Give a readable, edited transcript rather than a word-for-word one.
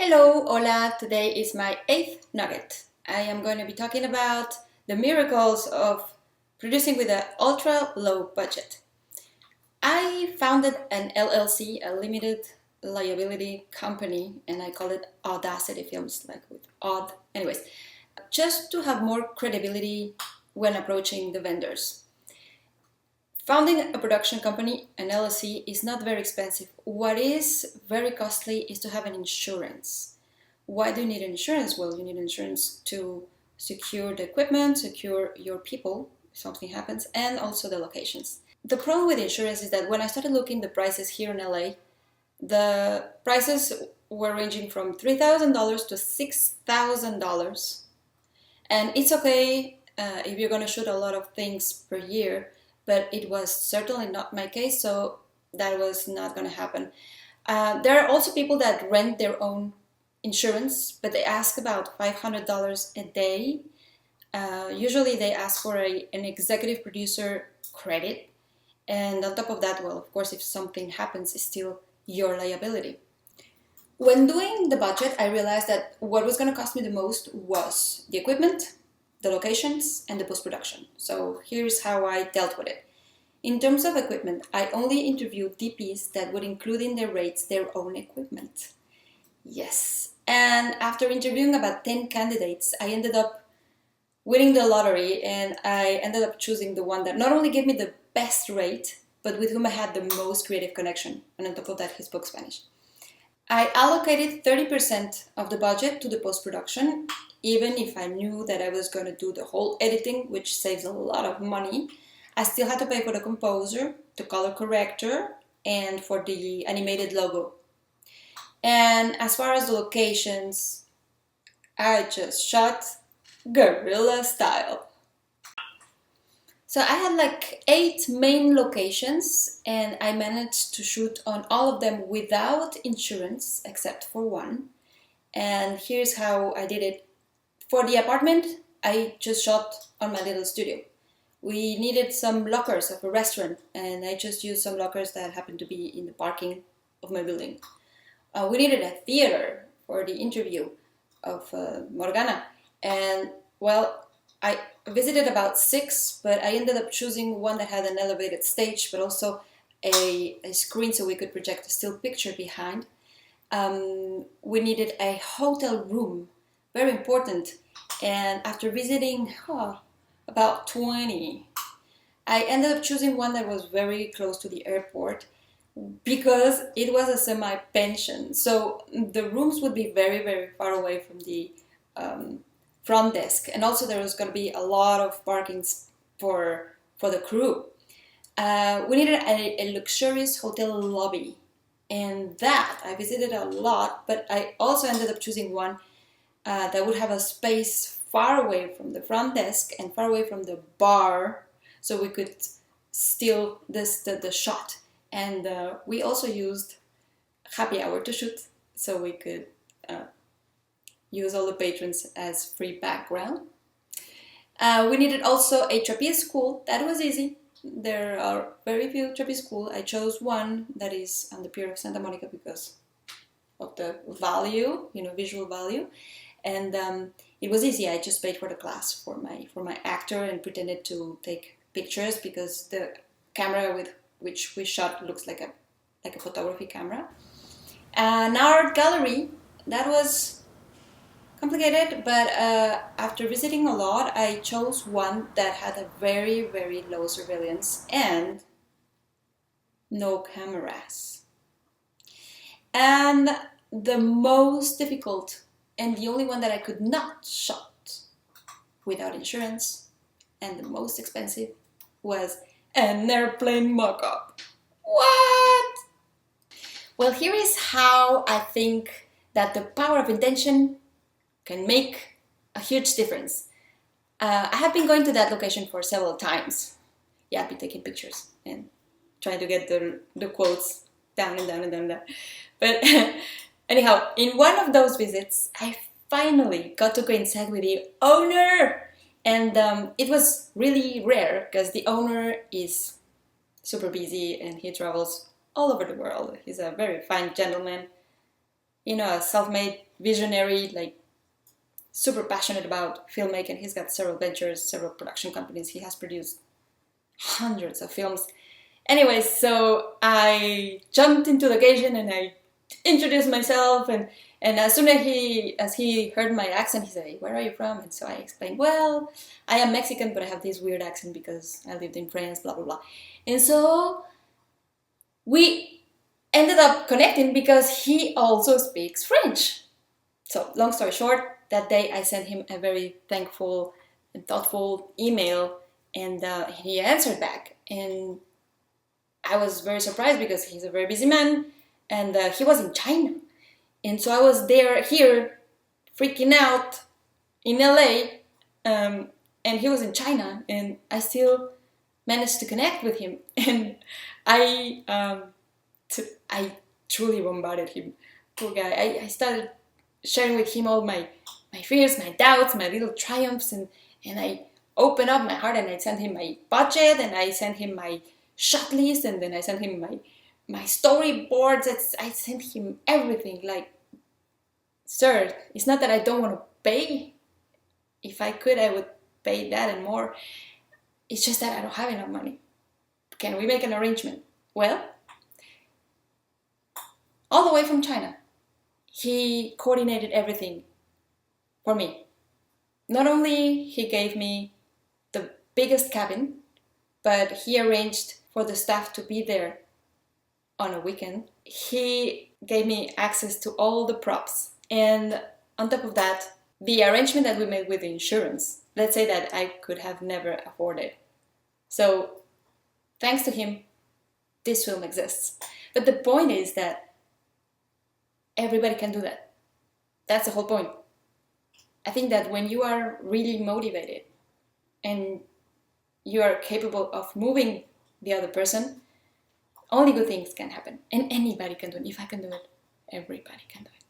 Hello, hola, today is my 8th nugget. I am going to be talking about the miracles of producing with an ultra low budget. I founded an LLC, a limited liability company, and I call it Audacity Films, like with odd, anyways, just to have more credibility when approaching the vendors. Founding a production company, an LLC, is not very expensive. What is very costly is to have an insurance. Why do you need insurance? Well, you need insurance to secure the equipment, secure your people if something happens, and also the locations. The problem with insurance is that when I started looking the prices here in LA, the prices were ranging from $3,000 to $6,000. And it's okay if you're going to shoot a lot of things per year, but it was certainly not my case, so that was not going to happen. There are also people that rent their own insurance, but they ask about $500 a day. Usually they ask for an executive producer credit, and on top of that, well, of course, if something happens, it's still your liability. When doing the budget, I realized that what was going to cost me the most was the equipment, the locations, and the post-production. So here's how I dealt with it. In terms of equipment, I only interviewed DPs that would include in their rates their own equipment. Yes. And after interviewing about 10 candidates, I ended up winning the lottery, and I ended up choosing the one that not only gave me the best rate, but with whom I had the most creative connection. And on top of that, he spoke Spanish. I allocated 30% of the budget to the post-production, even if I knew that I was going to do the whole editing, which saves a lot of money. I still had to pay for the composer, the color corrector, and for the animated logo. And as far as the locations, I just shot guerrilla style. So I had like 8 main locations, and I managed to shoot on all of them without insurance, except for one. And here's how I did it. For the apartment, I just shot on my little studio. We needed some lockers of a restaurant, and I just used some lockers that happened to be in the parking of my building. We needed a theater for the interview of Morgana, and well, I visited about 6, but I ended up choosing one that had an elevated stage, but also a screen so we could project a still picture behind. We needed a hotel room, very important, and after visiting about 20, I ended up choosing one that was very close to the airport because it was a semi-pension. So the rooms would be very, very far away from the front desk, and also there was going to be a lot of parkings for the crew. We needed a luxurious hotel lobby, and that I visited a lot, but I also ended up choosing one that would have a space far away from the front desk and far away from the bar, so we could steal the shot. And we also used happy hour to shoot, so we could use all the patrons as free background. We needed also a trapeze school. That was easy. There are very few trapeze schools. I chose one that is on the Pier of Santa Monica because of the value, visual value. And it was easy. I just paid for the class for my actor and pretended to take pictures because the camera with which we shot looks like a photography camera. An art gallery, that was complicated, but after visiting a lot, I chose one that had a very, very low surveillance and no cameras. And the most difficult and the only one that I could not shot without insurance and the most expensive was an airplane mock-up. What? Well, here is how I think that the power of intention can make a huge difference. I have been going to that location for several times. Yeah, I've been taking pictures and trying to get the quotes down and down and down and down. But anyhow, in one of those visits, I finally got to coincide with the owner. And it was really rare because the owner is super busy and he travels all over the world. He's a very fine gentleman. a self-made visionary, like super passionate about filmmaking. He's got several ventures, several production companies. He has produced hundreds of films. Anyways, so I jumped into the occasion and I introduced myself, and as soon as he heard my accent, he said, "Where are you from?" And so I explained, "Well, I am Mexican, but I have this weird accent because I lived in France, blah blah blah." And so we ended up connecting because he also speaks French. So long story short, that day I sent him a very thankful and thoughtful email, and he answered back. And I was very surprised because he's a very busy man, and he was in China. And so I was here, freaking out in LA, and he was in China, and I still managed to connect with him. And I, I truly bombarded him. Poor guy. I started sharing with him all my fears, my doubts, my little triumphs, and I opened up my heart, and I sent him my budget, and I sent him my shot list, and then I sent him my storyboards. I sent him everything. Like, sir, it's not that I don't want to pay. If I could, I would pay that and more. It's just that I don't have enough money. Can we make an arrangement? Well, all the way from China, he coordinated everything for me. Not only he gave me the biggest cabin, but he arranged for the staff to be there on a weekend. He gave me access to all the props. And on top of that, the arrangement that we made with the insurance, let's say that I could have never afforded. So thanks to him, this film exists. But the point is that everybody can do that. That's the whole point. I think that when you are really motivated and you are capable of moving the other person, only good things can happen. And anybody can do it. If I can do it, everybody can do it.